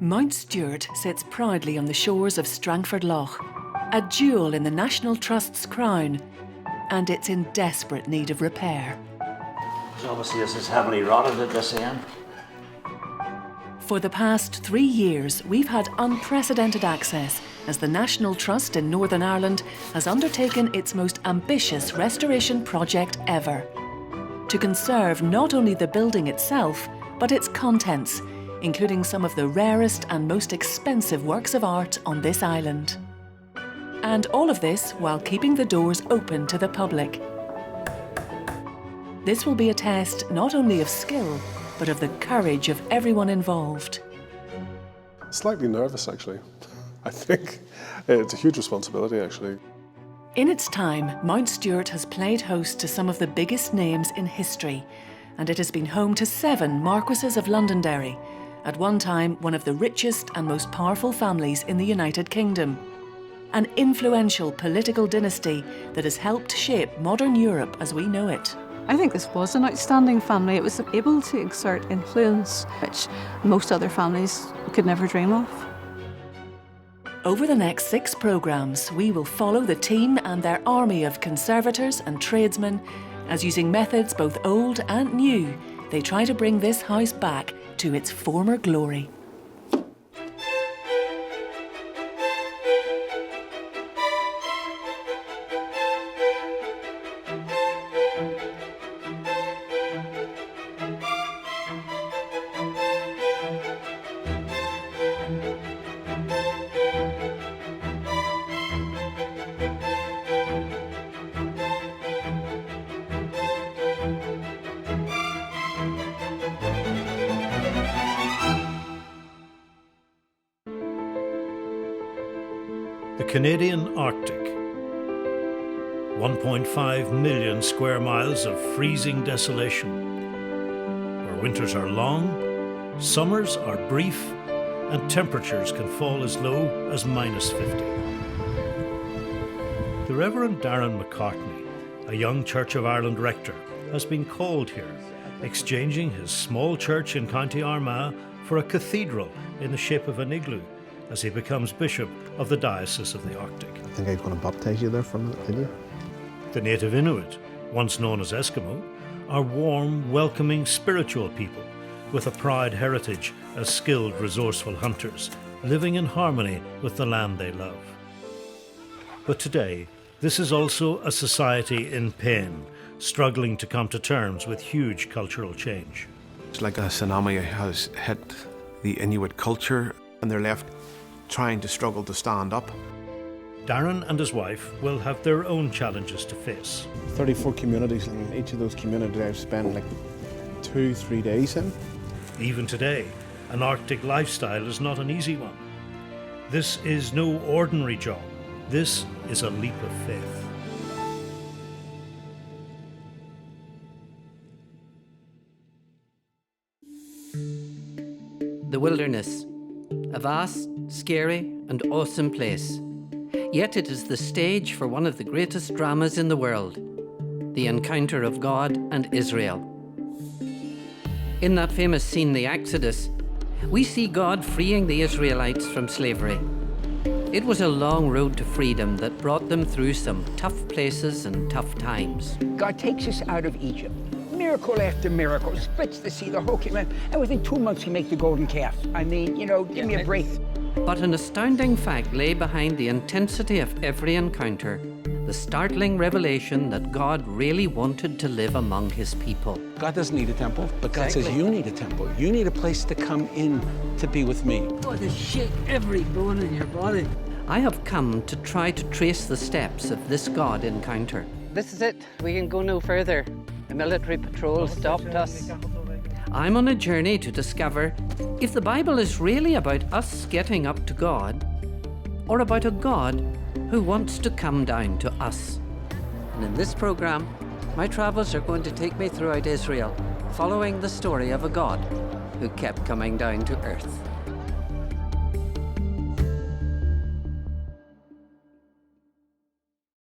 Mount Stewart sits proudly on the shores of Strangford Lough, a jewel in the National Trust's crown, and it's in desperate need of repair. So obviously this is heavily rotted at this end. For the past 3 years, we've had unprecedented access as the National Trust in Northern Ireland has undertaken its most ambitious restoration project ever, to conserve not only the building itself, but its contents, including some of the rarest and most expensive works of art on this island. And all of this while keeping the doors open to the public. This will be a test not only of skill, but of the courage of everyone involved. Slightly nervous, actually. I think it's a huge responsibility, actually. In its time, Mount Stewart has played host to some of the biggest names in history, and it has been home to 7 Marquises of Londonderry, at one time one of the richest and most powerful families in the United Kingdom. An influential political dynasty that has helped shape modern Europe as we know it. I think this was an outstanding family. It was able to exert influence which most other families could never dream of. Over the next 6 programmes, we will follow the team and their army of conservators and tradesmen as, using methods both old and new, they try to bring this house back to its former glory. The Canadian Arctic. 1.5 million square miles of freezing desolation, where winters are long, summers are brief, and temperatures can fall as low as -50. The Reverend Darren McCartney, a young Church of Ireland rector, has been called here, exchanging his small church in County Armagh for a cathedral in the shape of an igloo, as he becomes Bishop of the Diocese of the Arctic. I think I'm going to baptise you there for a minute, didn't you? The native Inuit, once known as Eskimo, are warm, welcoming, spiritual people with a proud heritage as skilled, resourceful hunters, living in harmony with the land they love. But today, this is also a society in pain, struggling to come to terms with huge cultural change. It's like a tsunami has hit the Inuit culture, and they're left trying to struggle to stand up. Darren and his wife will have their own challenges to face. 34 communities, and each of those communities I've spent like 2-3 days in. Even today, an Arctic lifestyle is not an easy one. This is no ordinary job. This is a leap of faith. The wilderness, a vast, scary and awesome place. Yet it is the stage for one of the greatest dramas in the world, the encounter of God and Israel. In that famous scene, the Exodus, we see God freeing the Israelites from slavery. It was a long road to freedom that brought them through some tough places and tough times. God takes us out of Egypt. Miracle after miracle, splits the sea, the whole came out, and within 2 months he makes the golden calf. I mean, you know, give me a break. But an astounding fact lay behind the intensity of every encounter, the startling revelation that God really wanted to live among his people. God doesn't need a temple, but God says you need a temple. You need a place to come in to be with me. Oh, to shake every bone in your body. I have come to try to trace the steps of this God encounter. This is it. We can go no further. The military patrol stopped us. I'm on a journey to discover if the Bible is really about us getting up to God, or about a God who wants to come down to us. And in this program, my travels are going to take me throughout Israel, following the story of a God who kept coming down to earth.